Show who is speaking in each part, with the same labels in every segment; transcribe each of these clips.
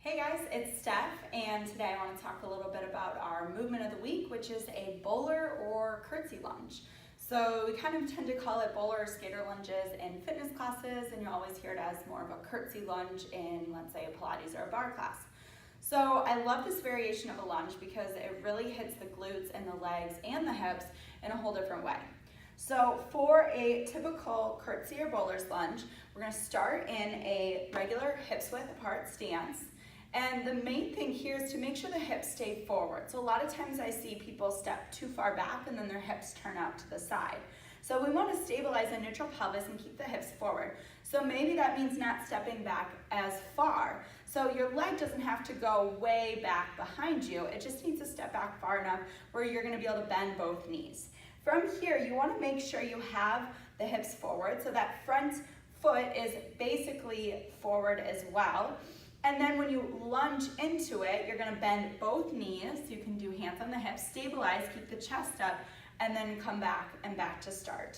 Speaker 1: Hey guys, it's Steph, and today I want to talk a little bit about our movement of the week, which is a bowler or curtsy lunge. So we kind of tend to call it bowler or skater lunges in fitness classes, and you always hear it as more of a curtsy lunge in, let's say, a Pilates or a bar class. So I love this variation of a lunge because it really hits the glutes and the legs and the hips in a whole different way. So for a typical curtsy or bowler's lunge, we're going to start in a regular hips width apart stance. And the main thing here is to make sure the hips stay forward. So a lot of times I see people step too far back and then their hips turn out to the side. So we want to stabilize a neutral pelvis and keep the hips forward. So maybe that means not stepping back as far. So your leg doesn't have to go way back behind you. It just needs to step back far enough where you're going to be able to bend both knees. From here, you want to make sure you have the hips forward so that front foot is basically forward as well. And then when you lunge into it, you're going to bend both knees. You can do hands on the hips, stabilize, keep the chest up, and then come back and back to start.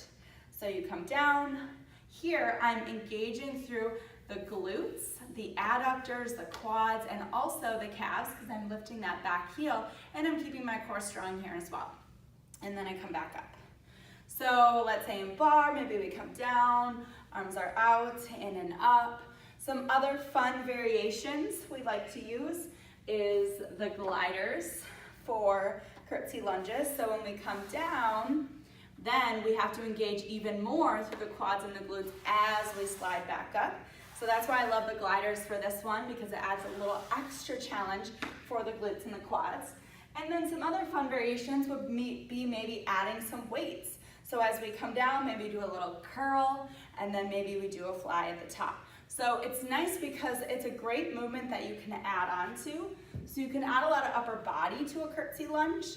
Speaker 1: So you come down. Here, I'm engaging through the glutes, the adductors, the quads, and also the calves because I'm lifting that back heel, and I'm keeping my core strong here as well. And then I come back up. So let's say in bar, maybe we come down, arms are out, in and up. Some other fun variations we like to use is the gliders for curtsy lunges. So when we come down, then we have to engage even more through the quads and the glutes as we slide back up. So that's why I love the gliders for this one because it adds a little extra challenge for the glutes and the quads. And then some other fun variations would be maybe adding some weights. So as we come down, maybe do a little curl, and then maybe we do a fly at the top. So it's nice because it's a great movement that you can add on to. So you can add a lot of upper body to a curtsy lunge.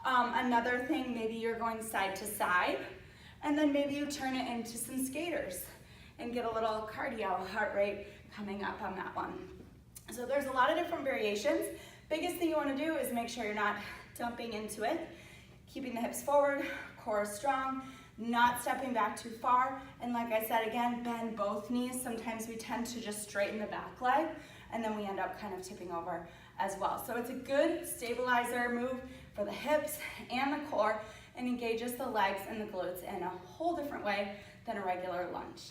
Speaker 1: Another thing, maybe you're going side to side, and then maybe you turn it into some skaters and get a little cardio, heart rate coming up on that one. So there's a lot of different variations. Biggest thing you want to do is make sure you're not dumping into it, keeping the hips forward, core strong, not stepping back too far, and like I said again, bend both knees. Sometimes we tend to just straighten the back leg, and then we end up kind of tipping over as well. So it's a good stabilizer move for the hips and the core, and engages the legs and the glutes in a whole different way than a regular lunge.